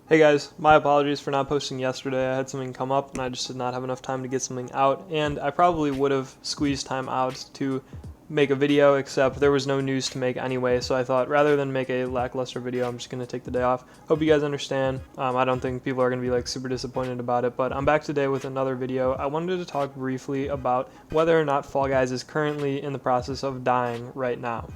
Hey guys, my apologies for not posting yesterday. I had something come up and I just did not have enough time to get something out, and I probably would have squeezed time out to make a video, except there was no news to make anyway, so I thought rather than make a lackluster video, I'm just going to take the day off. Hope you guys understand. I don't think people are going to be like super disappointed about it, but I'm back today with another video. I wanted to talk briefly about whether or not Fall Guys is currently in the process of dying right now.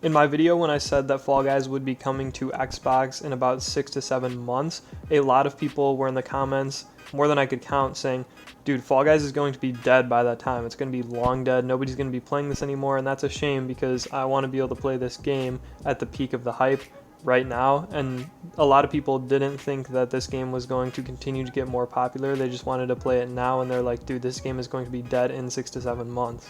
In my video when I said that Fall Guys would be coming to Xbox in about 6 to 7 months, a lot of people were in the comments, more than I could count, saying, dude, Fall Guys is going to be dead by that time. It's going to be long dead. Nobody's going to be playing this anymore, and that's a shame because I want to be able to play this game at the peak of the hype right now, and a lot of people didn't think that this game was going to continue to get more popular. They just wanted to play it now, and they're like, dude, this game is going to be dead in 6 to 7 months.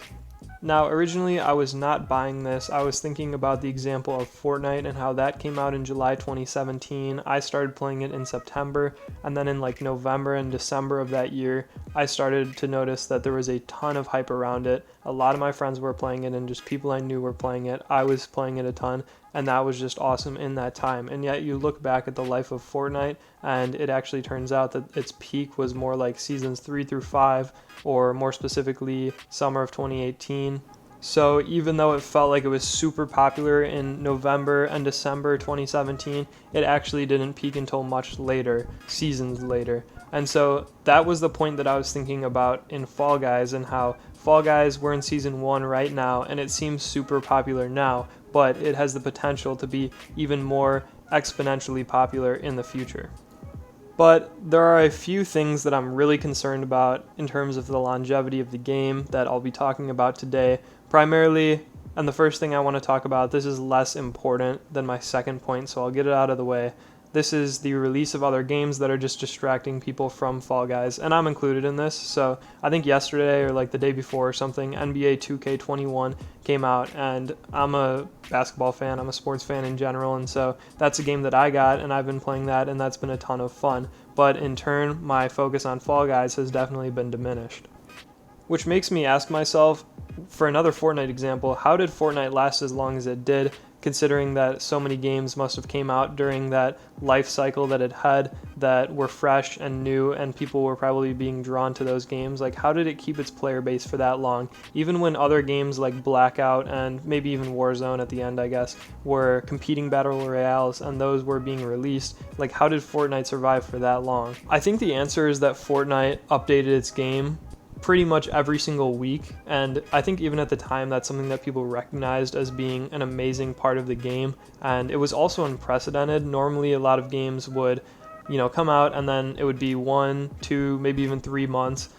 Now, originally I was not buying this. I was thinking about the example of Fortnite and how that came out in July 2017. I started playing it in September, and then in like November and December of that year, I started to notice that there was a ton of hype around it. A lot of my friends were playing it, and just people I knew were playing it. I was playing it a ton, and that was just awesome in that time. And yet you look back at the life of Fortnite, and it actually turns out that its peak was more like seasons 3 through 5, or more specifically summer of 2018. So even though it felt like it was super popular in November and December 2017, it actually didn't peak until much later, seasons later. And so that was the point that I was thinking about in Fall Guys, and how Fall Guys, we're in season 1 right now, and it seems super popular now, but it has the potential to be even more exponentially popular in the future. But there are a few things that I'm really concerned about in terms of the longevity of the game that I'll be talking about today. Primarily, and the first thing I want to talk about, this is less important than my second point, so I'll get it out of the way. This is the release of other games that are just distracting people from Fall Guys, and I'm included in this. So I think yesterday or like the day before or something, NBA 2K21 came out, and I'm a basketball fan, I'm a sports fan in general, and so that's a game that I got, and I've been playing that, and that's been a ton of fun. But in turn, my focus on Fall Guys has definitely been diminished. Which makes me ask myself, for another Fortnite example, how did Fortnite last as long as it did, considering that so many games must have came out during that life cycle that it had that were fresh and new, and people were probably being drawn to those games? Like, how did it keep its player base for that long? Even when other games like Blackout and maybe even Warzone at the end, I guess, were competing battle royales and those were being released, like how did Fortnite survive for that long? I think the answer is that Fortnite updated its game pretty much every single week, and I think even at the time that's something that people recognized as being an amazing part of the game, and it was also unprecedented. Normally a lot of games would, come out and then it would be 1, 2, maybe even 3 months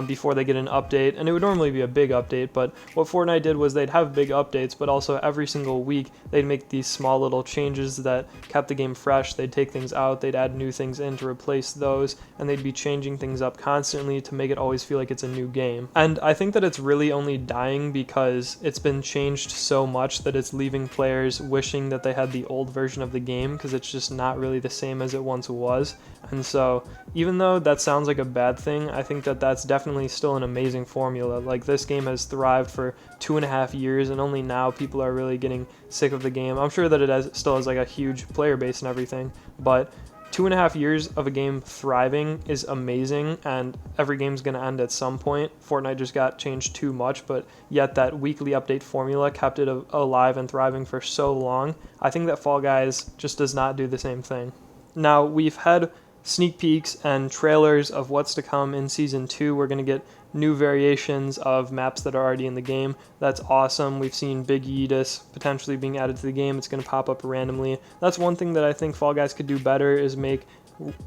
before they get an update, and it would normally be a big update. But what Fortnite did was they'd have big updates, but also every single week they'd make these small little changes that kept the game fresh. They'd take things out, they'd add new things in to replace those, and they'd be changing things up constantly to make it always feel like it's a new game. And I think that it's really only dying because it's been changed so much that it's leaving players wishing that they had the old version of the game, because it's just not really the same as it once was. And so even though that sounds like a bad thing, I think that that's definitely still an amazing formula. Like, this game has thrived for 2.5 years, and only now people are really getting sick of the game. I'm sure that it still has like a huge player base and everything, but 2.5 years of a game thriving is amazing, and every game's going to end at some point. Fortnite just got changed too much, but yet that weekly update formula kept it alive and thriving for so long. I think that Fall Guys just does not do the same thing. Now, we've had sneak peeks and trailers of what's to come in Season 2. We're going to get new variations of maps that are already in the game. That's awesome. We've seen Big Yidus potentially being added to the game. It's going to pop up randomly. That's one thing that I think Fall Guys could do better, is make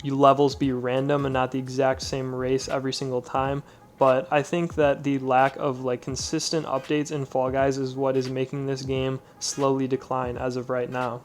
levels be random and not the exact same race every single time. But I think that the lack of like consistent updates in Fall Guys is what is making this game slowly decline as of right now.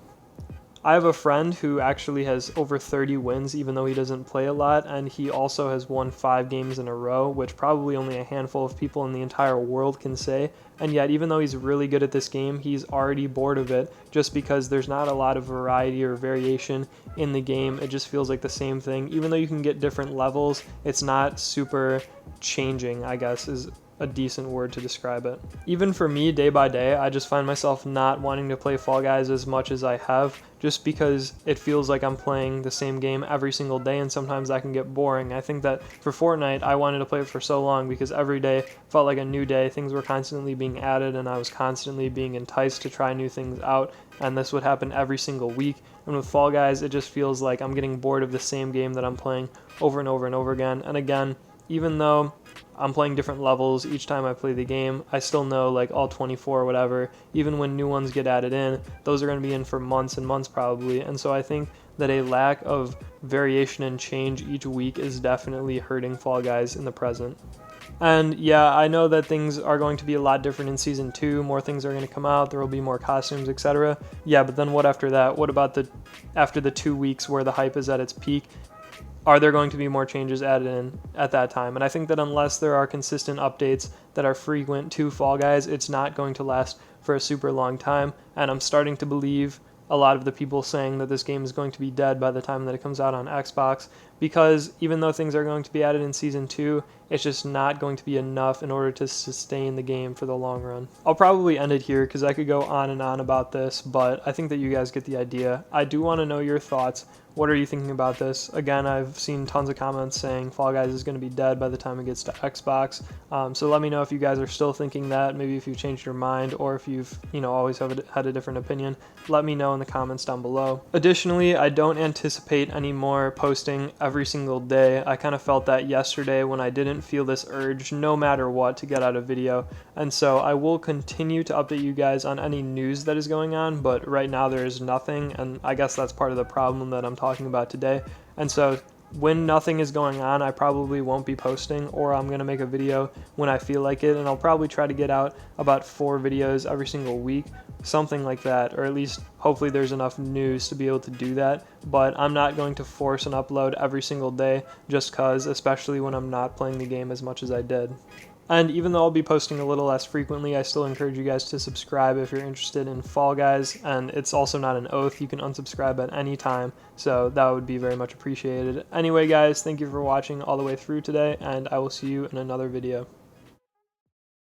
I have a friend who actually has over 30 wins, even though he doesn't play a lot, and he also has won 5 games in a row, which probably only a handful of people in the entire world can say. And yet, even though he's really good at this game, he's already bored of it, just because there's not a lot of variety or variation in the game. It just feels like the same thing. Even though you can get different levels, it's not super changing, I guess, is a decent word to describe it. Even for me, day by day, I just find myself not wanting to play Fall Guys as much as I have, just because it feels like I'm playing the same game every single day, and sometimes that can get boring. I think that for Fortnite, I wanted to play it for so long because every day felt like a new day. Things were constantly being added, and I was constantly being enticed to try new things out, and this would happen every single week. And with Fall Guys, it just feels like I'm getting bored of the same game that I'm playing over and over and over again. And again, even though I'm playing different levels each time I play the game, I still know like all 24 or whatever. Even when new ones get added in, those are going to be in for months and months probably. And so I think that a lack of variation and change each week is definitely hurting Fall Guys in the present. And yeah, I know that things are going to be a lot different in Season 2, more things are going to come out, there will be more costumes, etc. Yeah, but then what after that? What about after the 2 weeks where the hype is at its peak? Are there going to be more changes added in at that time? And I think that unless there are consistent updates that are frequent to Fall Guys, it's not going to last for a super long time. And I'm starting to believe a lot of the people saying that this game is going to be dead by the time that it comes out on Xbox, because even though things are going to be added in Season 2, it's just not going to be enough in order to sustain the game for the long run. I'll probably end it here because I could go on and on about this, but I think that you guys get the idea. I do want to know your thoughts. What are you thinking about this? Again, I've seen tons of comments saying Fall Guys is going to be dead by the time it gets to Xbox. So let me know if you guys are still thinking that, maybe if you've changed your mind, or if you've always had a different opinion. Let me know in the comments down below. Additionally, I don't anticipate any more posting every single day. I kind of felt that yesterday when I didn't feel this urge, no matter what, to get out a video. And so I will continue to update you guys on any news that is going on, but right now there is nothing, and I guess that's part of the problem that I'm talking about today. And so when nothing is going on, I probably won't be posting, or I'm going to make a video when I feel like it, and I'll probably try to get out about 4 videos every single week, something like that, or at least hopefully there's enough news to be able to do that. But I'm not going to force an upload every single day just cause, especially when I'm not playing the game as much as I did. And even though I'll be posting a little less frequently, I still encourage you guys to subscribe if you're interested in Fall Guys, and it's also not an oath. You can unsubscribe at any time, so that would be very much appreciated. Anyway guys, thank you for watching all the way through today, and I will see you in another video.